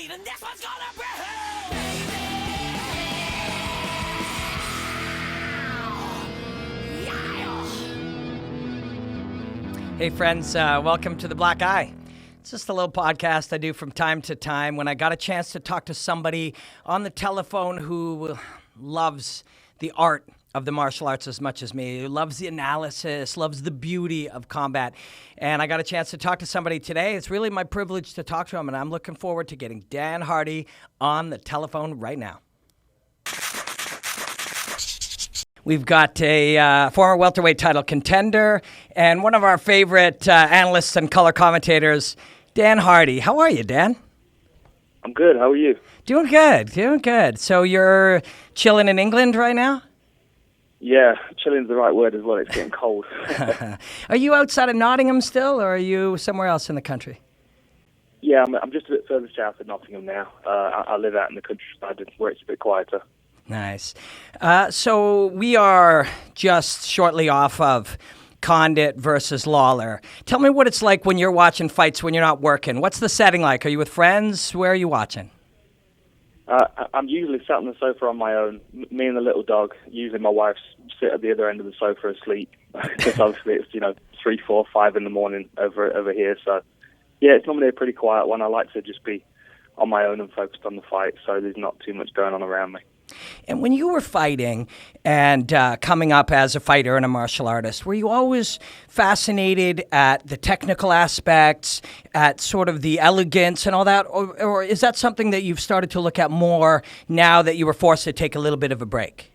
beat, and this one's gonna be hell. Hey friends, welcome to The Black Eye. It's just a little podcast I do from time to time when I got a chance to talk to somebody on the telephone who loves the art of the martial arts as much as me, who loves the analysis, loves the beauty of combat. And I got a chance to talk to somebody today. It's really my privilege to talk to him, and I'm looking forward to getting Dan Hardy on the telephone right now. We've got a former welterweight title contender and one of our favorite analysts and color commentators, Dan Hardy. How are you, Dan? I'm good. How are you? Doing good. So you're chilling in England right now? Yeah, chilling's the right word as well. It's getting cold. Are you outside of Nottingham still, or are you somewhere else in the country? Yeah, I'm just a bit further south of Nottingham now. I live out in the countryside where it's a bit quieter. Nice. So we are just shortly off of Condit versus Lawler. Tell me what it's like when you're watching fights when you're not working. What's the setting like? Are you with friends? Where are you watching? I'm usually sat on the sofa on my own, me and the little dog. Usually my wife sit at the other end of the sofa asleep. Because obviously it's 3, 4, 5 in the morning over here. So yeah, it's normally a pretty quiet one. I like to just be on my own and focused on the fight, so there's not too much going on around me. And when you were fighting and coming up as a fighter and a martial artist, were you always fascinated at the technical aspects, at sort of the elegance and all that? Or is that something that you've started to look at more now that you were forced to take a little bit of a break?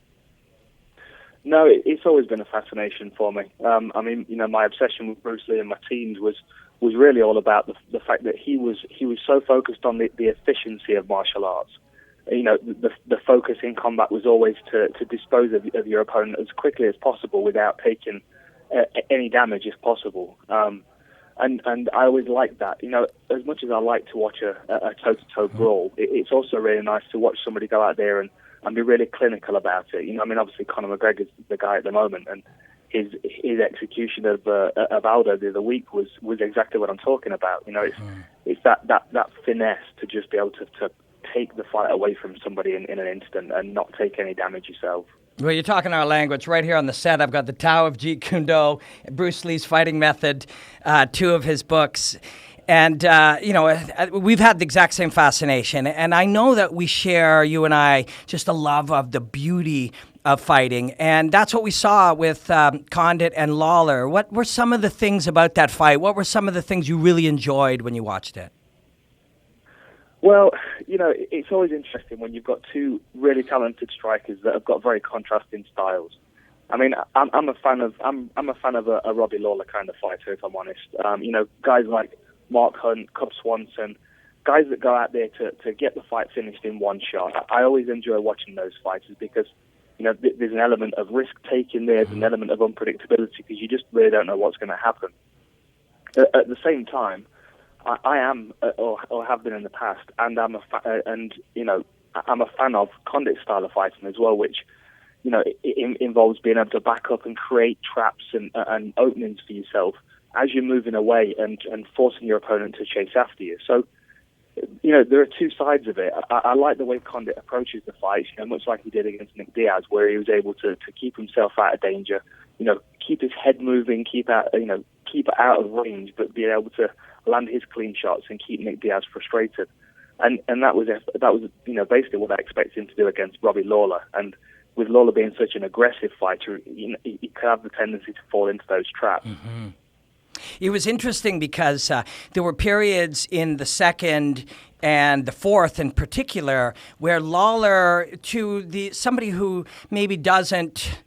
No, it's always been a fascination for me. My obsession with Bruce Lee in my teens was really all about the fact that he was so focused on the efficiency of martial arts. The focus in combat was always to dispose of your opponent as quickly as possible without taking any damage if possible. And I always liked that. As much as I like to watch a toe-to-toe brawl, it's also really nice to watch somebody go out there and be really clinical about it. Obviously Conor McGregor's the guy at the moment, and his execution of Aldo the other week was exactly what I'm talking about. It's that finesse to just be able to take the fight away from somebody in an instant and not take any damage yourself. Well, you're talking our language. Right here on the set, I've got The Tao of Jeet Kune Do, Bruce Lee's Fighting Method, 2 of his books. And, we've had the exact same fascination. And I know that we share, you and I, just a love of the beauty of fighting. And that's what we saw with Condit and Lawler. What were some of the things about that fight? What were some of the things you really enjoyed when you watched it? Well, it's always interesting when you've got two really talented strikers that have got very contrasting styles. I'm a fan of a Robbie Lawler kind of fighter, if I'm honest. Guys like Mark Hunt, Cub Swanson, guys that go out there to get the fight finished in one shot. I always enjoy watching those fighters because there's an element of risk taking there, there's an element of unpredictability because you just really don't know what's going to happen. At the same time, I am, or have been in the past, and I'm a fan of Condit's style of fighting as well, which it involves being able to back up and create traps and openings for yourself as you're moving away and forcing your opponent to chase after you. So there are two sides of it. I like the way Condit approaches the fight, much like he did against Nick Diaz, where he was able to keep himself out of danger, keep his head moving, keep out of range, but be able to land his clean shots and keep Nick Diaz frustrated. And that was basically what I expected him to do against Robbie Lawler. And with Lawler being such an aggressive fighter, he could have the tendency to fall into those traps. Mm-hmm. It was interesting because there were periods in the second and the fourth in particular where Lawler, to somebody who maybe doesn't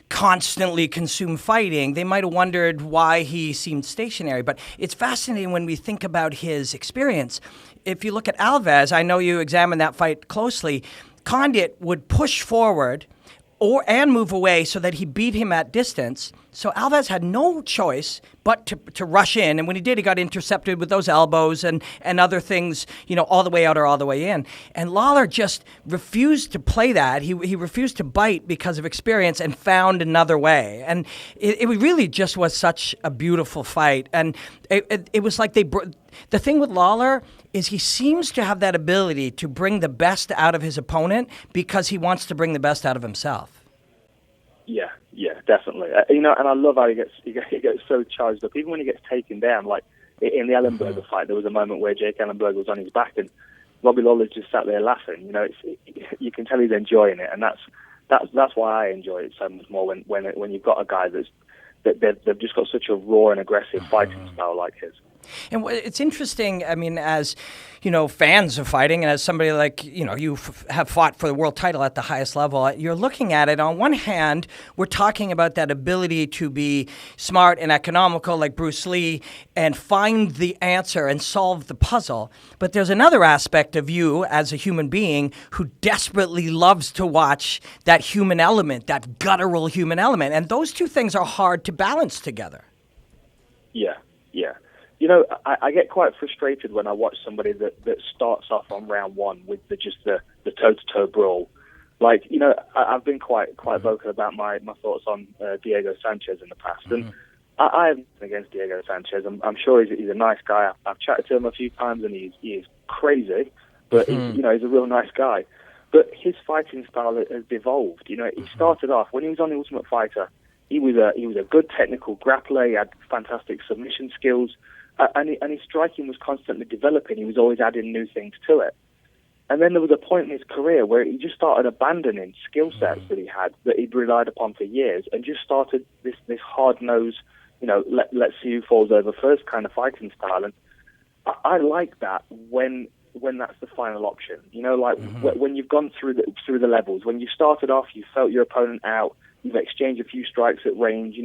constantly consume fighting, they might have wondered why he seemed stationary. But it's fascinating when we think about his experience. If you look at Alves, I know you examined that fight closely, Condit would push forward and move away so that he beat him at distance So Alves had no choice but to rush in. And when he did, he got intercepted with those elbows and other things, all the way out or all the way in. And Lawler just refused to play that. He refused to bite because of experience and found another way. And it really just was such a beautiful fight. And it was like the thing with Lawler is he seems to have that ability to bring the best out of his opponent because he wants to bring the best out of himself. Yeah, definitely. And I love how he gets so charged up. Even when he gets taken down, like in the Ellenberger fight, there was a moment where Jake Ellenberger was on his back and Robbie Lawler just sat there laughing. You can tell he's enjoying it, and that's why I enjoy it so much more when you've got a guy they've just got such a raw and aggressive fighting style like his. And it's interesting, as, fans of fighting and as somebody like, you have fought for the world title at the highest level, you're looking at it. On one hand, we're talking about that ability to be smart and economical like Bruce Lee and find the answer and solve the puzzle. But there's another aspect of you as a human being who desperately loves to watch that human element, that guttural human element. And those two things are hard to balance together. Yeah. I get quite frustrated when I watch somebody that starts off on round one with the toe-to-toe brawl. Like, I've been quite vocal about my thoughts on Diego Sanchez in the past, and I have nothing against Diego Sanchez. I'm sure he's a nice guy. I've chatted to him a few times, and he is crazy, but he's a real nice guy. But his fighting style has devolved. He started off when he was on The Ultimate Fighter. He was a good technical grappler. He had fantastic submission skills. And his striking was constantly developing. He was always adding new things to it. And then there was a point in his career where he just started abandoning skill sets that he had, that he'd relied upon for years, and just started this hard-nosed, let's see who falls over first kind of fighting style. And I like that when that's the final option. When you've gone through the levels, when you started off, you felt your opponent out, you've exchanged a few strikes at range,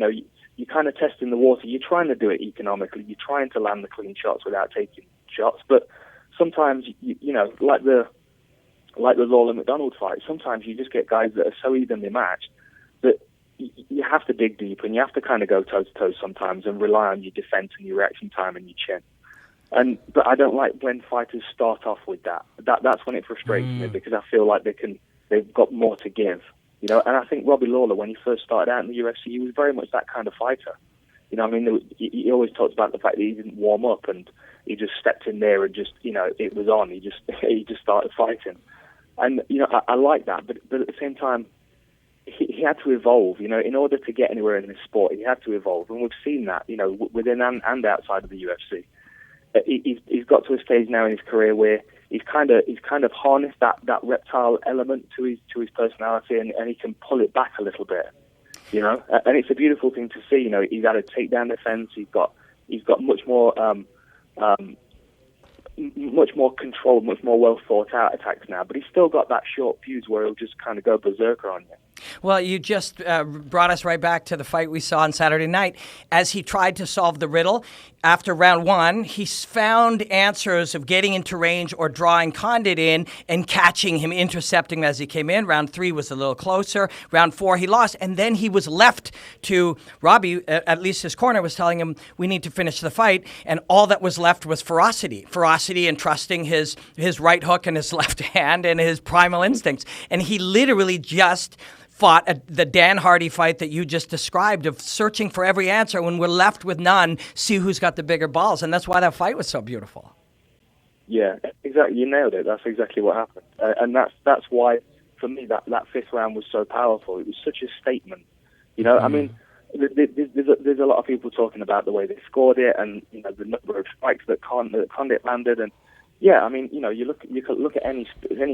you're kind of testing the water. You're trying to do it economically. You're trying to land the clean shots without taking shots. But sometimes, like the Lawler-McDonald fight, sometimes you just get guys that are so evenly matched that you have to dig deep and you have to kind of go toe-to-toe sometimes and rely on your defense and your reaction time and your chin. But I don't like when fighters start off with that. That's when it frustrates me, because I feel like they've got more to give. And I think Robbie Lawler, when he first started out in the UFC, he was very much that kind of fighter. He always talks about the fact that he didn't warm up and he just stepped in there and just, it was on. He just started fighting. And, I like that. But at the same time, he had to evolve. In order to get anywhere in this sport, he had to evolve. And we've seen that, within and outside of the UFC. He's got to a stage now in his career where he's kind of harnessed that reptile element to his personality, and he can pull it back a little bit, and it's a beautiful thing to see. He's had a takedown defense. He's got much more controlled, much more well thought out attacks now, but he's still got that short fuse where he'll just kind of go berserker on you. Well, you just brought us right back to the fight we saw on Saturday night. As he tried to solve the riddle, after round one, he found answers of getting into range or drawing Condit in and catching him, intercepting him as he came in. Round three was a little closer. Round four, he lost. And then he was left to Robbie, at least his corner, was telling him, we need to finish the fight. And all that was left was ferocity and trusting his right hook and his left hand and his primal instincts. And he literally just fought the Dan Hardy fight that you just described, of searching for every answer. When we're left with none, see who's got the bigger balls. And that's why that fight was so beautiful. Yeah, exactly. You nailed it. That's exactly what happened. And that's why, for me, that fifth round was so powerful. It was such a statement. I mean, there's a lot of people talking about the way they scored it and the number of strikes that Condit landed. And yeah, I mean, you can look at any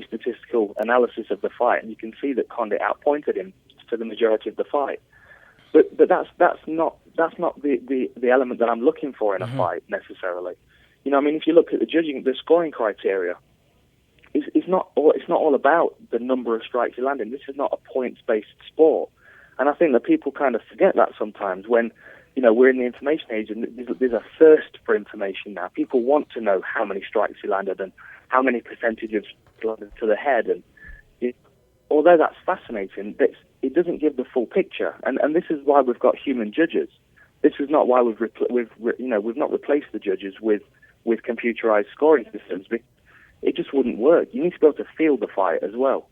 statistical analysis of the fight, and you can see that Condit outpointed him for the majority of the fight. But that's not the element that I'm looking for in a fight necessarily. I mean, if you look at the scoring criteria, it's not all about the number of strikes you land in. This is not a points-based sport, and I think that people kind of forget that sometimes when. We're in the information age, and there's a thirst for information now. People want to know how many strikes he landed and how many percentages landed to the head. And although that's fascinating, it doesn't give the full picture, and this is why we've got human judges. This is not why we've not replaced the judges with computerized scoring systems. It just wouldn't work. You need to be able to feel the fight as well.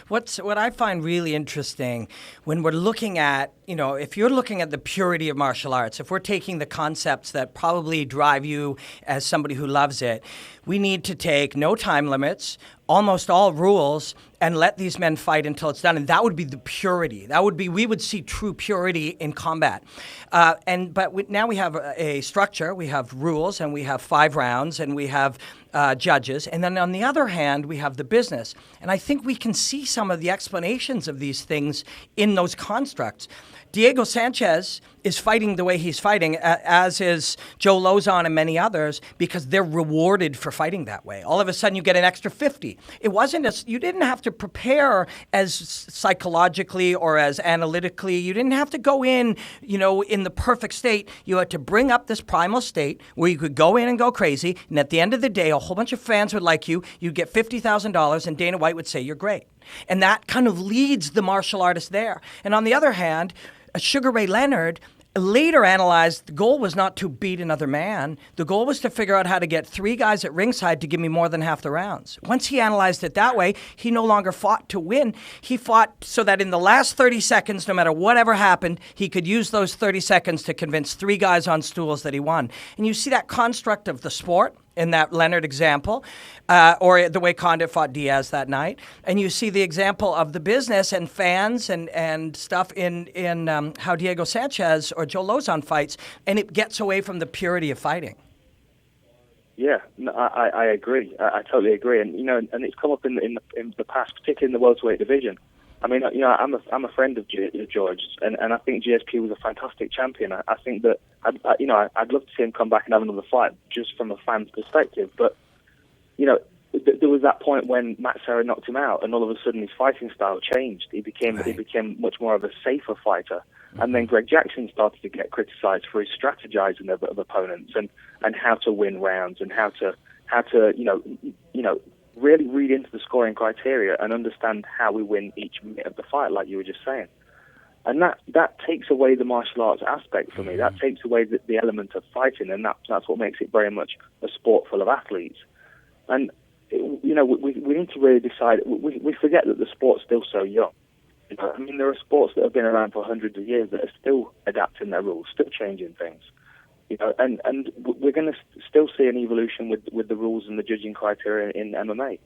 What I find really interesting when we're looking at, if you're looking at the purity of martial arts, if we're taking the concepts that probably drive you as somebody who loves it, we need to take no time limits, almost all rules, and let these men fight until it's done. And that would be the purity. We would see true purity in combat. Now we have a structure, we have rules, and we have 5 rounds, and we have judges. And then on the other hand, we have the business. And I think we can see some of the explanations of these things in those constructs. Diego Sanchez is fighting the way he's fighting, as is Joe Lozon and many others, because they're rewarded for fighting that way. All of a sudden, you get an extra 50. It wasn't you didn't have to prepare as psychologically or as analytically. You didn't have to go in, in the perfect state. You had to bring up this primal state where you could go in and go crazy, and at the end of the day, a whole bunch of fans would like you. You'd get $50,000, and Dana White would say you're great. And that kind of leads the martial artist there. And on the other hand, Sugar Ray Leonard later analyzed the goal was not to beat another man. The goal was to figure out how to get 3 guys at ringside to give me more than half the rounds. Once he analyzed it that way, he no longer fought to win. He fought so that in the last 30 seconds, no matter whatever happened, he could use those 30 seconds to convince 3 guys on stools that he won. And you see that construct of the sport in that Leonard example, or the way Condit fought Diaz that night. And you see the example of the business and fans and stuff in how Diego Sanchez or Joe Lozon fights, and it gets away from the purity of fighting. Yeah, no, I agree. I totally agree. And and it's come up in the past, particularly in the welterweight division. I mean, I'm a friend of George, and I think GSP was a fantastic champion. I think that I'd love to see him come back and have another fight, just from a fan's perspective. But there was that point when Matt Serra knocked him out, and all of a sudden his fighting style changed. He became much more of a safer fighter. And then Greg Jackson started to get criticized for his strategizing of opponents and how to win rounds and how to really read into the scoring criteria and understand how we win each minute of the fight, like you were just saying. And that takes away the martial arts aspect for me. That takes away the element of fighting, and that's what makes it very much a sport full of athletes. And we need to really decide. We forget that the sport's still so young. I mean, there are sports that have been around for hundreds of years that are still adapting their rules, still changing things. And we're going to still see an evolution with the rules and the judging criteria in MMA.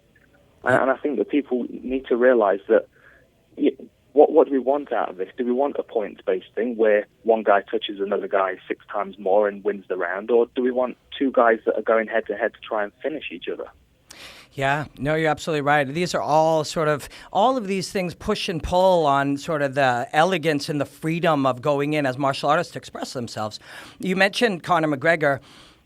And I think that people need to realize that what do we want out of this? Do we want a points-based thing where one guy touches another guy 6 times more and wins the round? Or do we want 2 guys that are going head-to-head to try and finish each other? Yeah, no, you're absolutely right. These are all of these things push and pull on sort of the elegance and the freedom of going in as martial artists to express themselves. You mentioned Conor McGregor.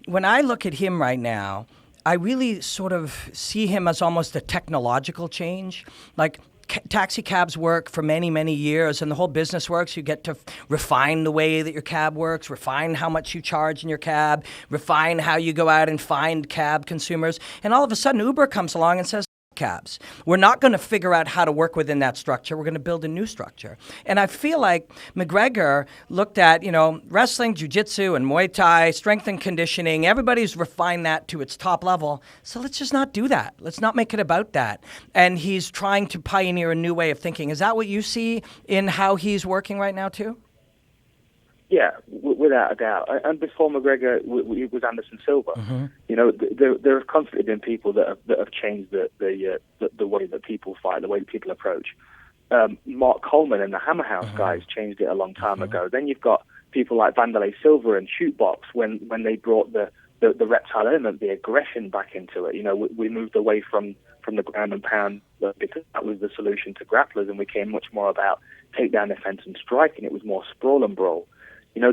When I look at him right now, I really sort of see him as almost a technological change. Like, taxi cabs work for many, many years, and the whole business works. You get to refine the way that your cab works, refine how much you charge in your cab, refine how you go out and find cab consumers. And all of a sudden, Uber comes along and says, cabs. We're not going to figure out how to work within that structure. We're going to build a new structure. And I feel like McGregor looked at, wrestling, jiu-jitsu, and Muay Thai, strength and conditioning. Everybody's refined that to its top level. So let's just not do that. Let's not make it about that. And he's trying to pioneer a new way of thinking. Is that what you see in how he's working right now, too? Yeah, without a doubt. And before McGregor, it was Anderson Silva. Mm-hmm. There have constantly been people that have changed the way that people fight, the way that people approach. Mark Coleman and the Hammer House guys changed it a long time ago. Then you've got people like Vanderlei Silva and Shootbox when they brought the reptile element, the aggression back into it. We moved away from the ground and pound because that was the solution to grapplers, and we came much more about takedown defense and striking. It was more sprawl and brawl. And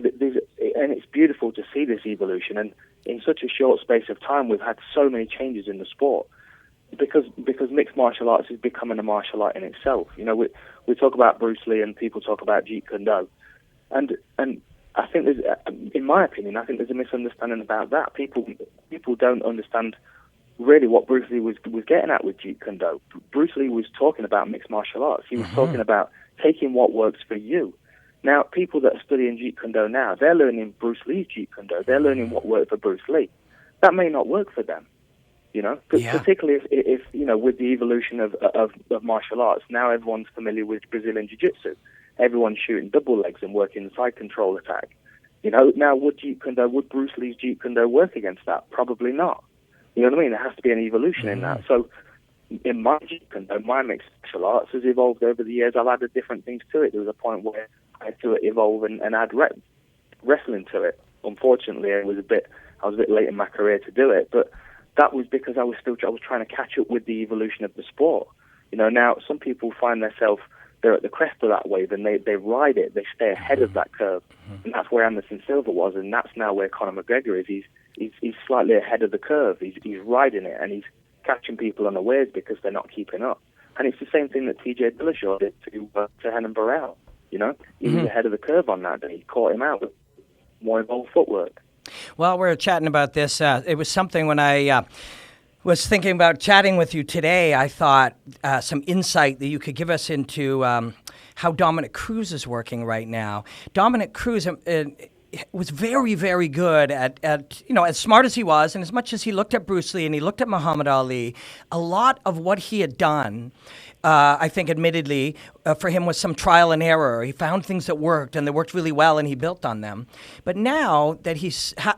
it's beautiful to see this evolution. And in such a short space of time, we've had so many changes in the sport because mixed martial arts is becoming a martial art in itself. We talk about Bruce Lee and people talk about Jeet Kune Do, and I think in my opinion, I think there's a misunderstanding about that. People don't understand really what Bruce Lee was getting at with Jeet Kune Do. Bruce Lee was talking about mixed martial arts. He was talking about taking what works for you. Now, people that are studying Jeet Kune Do now, they're learning Bruce Lee's Jeet Kune Do. They're learning what worked for Bruce Lee. That may not work for them, particularly if with the evolution of martial arts, now everyone's familiar with Brazilian Jiu-Jitsu. Everyone's shooting double legs and working side control attack. Now would Bruce Lee's Jeet Kune Do work against that? Probably not. You know what I mean? There has to be an evolution in that. So in my Jeet Kune Do, my mixed martial arts has evolved over the years. I've added different things to it. There was a point where I had to evolve and add wrestling to it. Unfortunately, I was a bit late in my career to do it, but that was because I was trying to catch up with the evolution of the sport. Now some people find themselves, they're at the crest of that wave and they ride it, they stay ahead of that curve. And that's where Anderson Silva was, and that's now where Conor McGregor is. He's slightly ahead of the curve. He's riding it, and he's catching people unawares because they're not keeping up. And it's the same thing that T.J. Dillashaw did to Henan Burrell. He was ahead of the curve on that day. He caught him out with more involved footwork. Well, we're chatting about this. It was something when I was thinking about chatting with you today, I thought some insight that you could give us into how Dominic Cruz is working right now. Dominic Cruz was very, very good at as smart as he was, and as much as he looked at Bruce Lee and he looked at Muhammad Ali, a lot of what he had done, I think admittedly, for him was some trial and error. He found things that worked, and they worked really well, and he built on them. But now that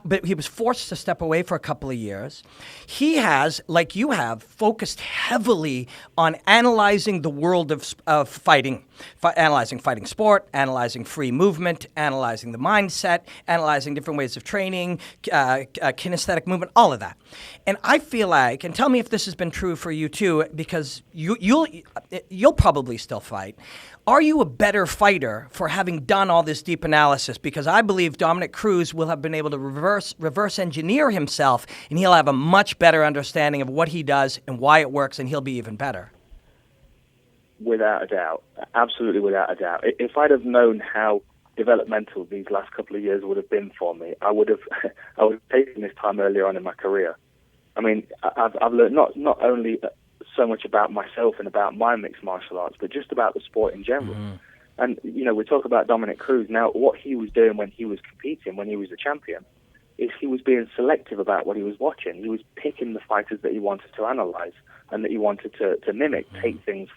but he was forced to step away for a couple of years, he has, like you have, focused heavily on analyzing the world of fighting, analyzing fighting sport, analyzing free movement, analyzing the mindset, analyzing different ways of training, kinesthetic movement, all of that. And I feel like, and tell me if this has been true for you too, because you'll probably still fight. Are you a better fighter for having done all this deep analysis? Because I believe Dominic Cruz will have been able to reverse engineer himself, and he'll have a much better understanding of what he does and why it works, and he'll be even better. Without a doubt. Absolutely without a doubt. If I'd have known how developmental these last couple of years would have been for me, I would have taken this time earlier on in my career. I mean, I've learned not only so much about myself and about my mixed martial arts, but just about the sport in general. And, we talk about Dominic Cruz. Now, what he was doing when he was competing, when he was a champion, is he was being selective about what he was watching. He was picking the fighters that he wanted to analyze and that he wanted to mimic, take things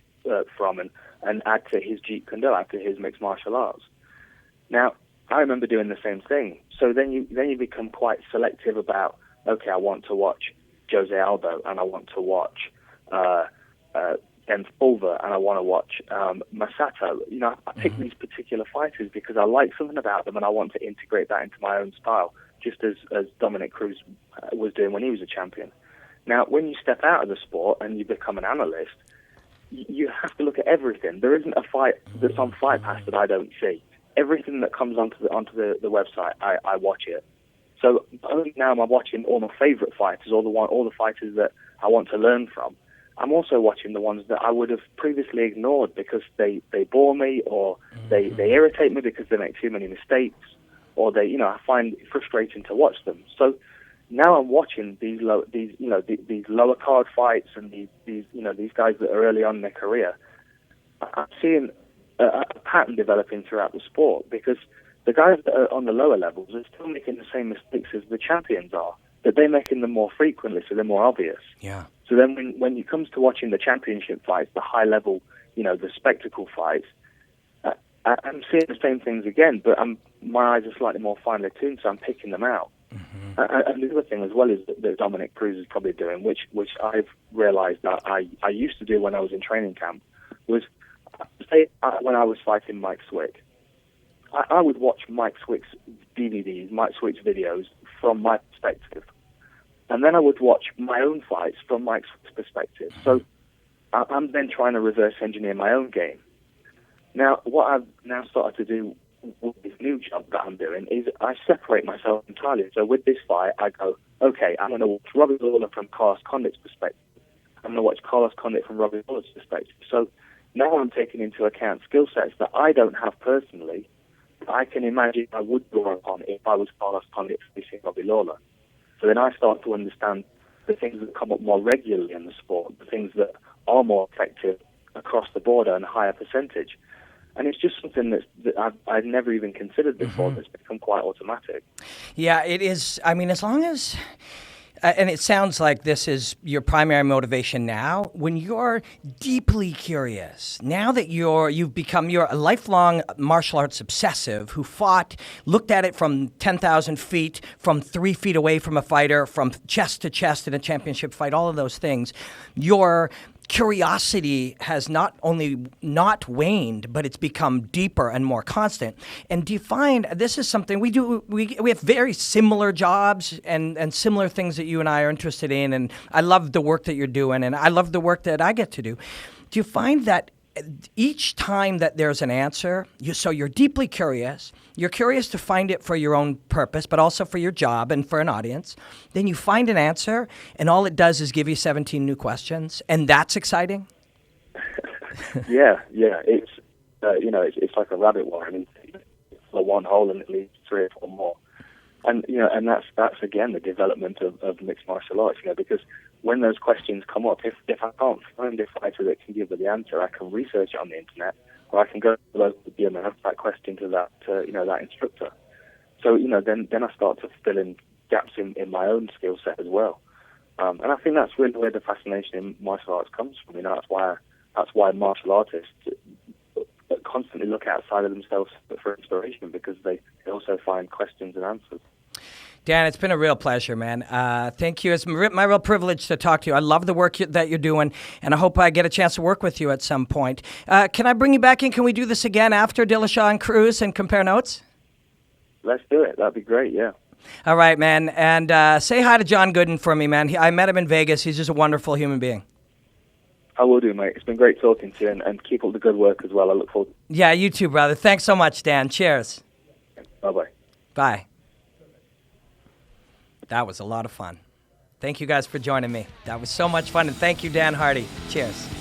from and add to his Jeet Kune Do, add to his mixed martial arts. Now, I remember doing the same thing. So then you become quite selective about, okay, I want to watch Jose Aldo, and I want to watch Ben Fulver, and I want to watch Masato. I pick these particular fighters because I like something about them, and I want to integrate that into my own style, just as Dominic Cruz was doing when he was a champion. Now, when you step out of the sport and you become an analyst, you have to look at everything. There isn't a fight that's on Fight Pass that I don't see. Everything that comes onto the website, I watch it. So only now am I watching all my favorite fighters, all the fighters that I want to learn from. I'm also watching the ones that I would have previously ignored because they bore me, or they irritate me because they make too many mistakes, or I find it frustrating to watch them. So now I'm watching these lower card fights and these guys that are early on in their career. I'm seeing a pattern developing throughout the sport, because the guys that are on the lower levels are still making the same mistakes as the champions are, but they're making them more frequently, so they're more obvious. Yeah. So then when it comes to watching the championship fights, the high level, the spectacle fights, I'm seeing the same things again, but my eyes are slightly more finely tuned, so I'm picking them out. And the other thing as well is that Dominic Cruz is probably doing, which I've realized that I used to do when I was in training camp, was, say, when I was fighting Mike Swick, I would watch Mike Swick's DVDs, Mike Swick's videos from my perspective. And then I would watch my own fights from Mike Swick's perspective. So I'm then trying to reverse engineer my own game. Now, what I've now started to do with this new job that I'm doing is I separate myself entirely. So with this fight, I go, okay, I'm going to watch Robbie Lawler from Carlos Condit's perspective. I'm going to watch Carlos Condit from Robbie Lawler's perspective. So now I'm taking into account skill sets that I don't have personally, I can imagine I would draw upon if I was Carlos Condit facing Robbie Lawler. So then I start to understand the things that come up more regularly in the sport, the things that are more effective across the board and a higher percentage. And it's just something that I've never even considered before. That's become quite automatic. Yeah, it is. I mean, as long as, and it sounds like this is your primary motivation now, when you're deeply curious, now that you're a lifelong martial arts obsessive who looked at it from 10,000 feet, from 3 feet away from a fighter, from chest to chest in a championship fight, all of those things, your curiosity has not only not waned, but it's become deeper and more constant. And do you find this is something we do? We have very similar jobs and similar things that you and I are interested in. And I love the work that you're doing, and I love the work that I get to do. Do you find that each time that there's an answer, you're deeply curious, you're curious to find it for your own purpose, but also for your job and for an audience, then you find an answer, and all it does is give you 17 new questions, and that's exciting? Yeah. It's, it's like a rabbit warren. It's one hole and it leads 3 or 4 more. And, and that's again, the development of mixed martial arts, because when those questions come up, if I can't find a fighter that can give me the answer, I can research it on the internet, or I can go to the local gym and ask that question to that instructor. So, then I start to fill in gaps in my own skill set as well. And I think that's really where the fascination in martial arts comes from. That's why martial artists constantly look outside of themselves for inspiration, because they also find questions and answers. Dan, it's been a real pleasure, man. Thank you. It's my real privilege to talk to you. I love the work that you're doing, and I hope I get a chance to work with you at some point. Can I bring you back in? Can we do this again after Dillashaw and Cruz and compare notes? Let's do it. That'd be great, yeah. All right, man. And say hi to John Gooden for me, man. I met him in Vegas. He's just a wonderful human being. I will do, mate. It's been great talking to you, and keep up the good work as well. I look forward to it. Yeah, you too, brother. Thanks so much, Dan. Cheers. Bye-bye. Bye. That was a lot of fun. Thank you guys for joining me. That was so much fun, and thank you, Dan Hardy. Cheers.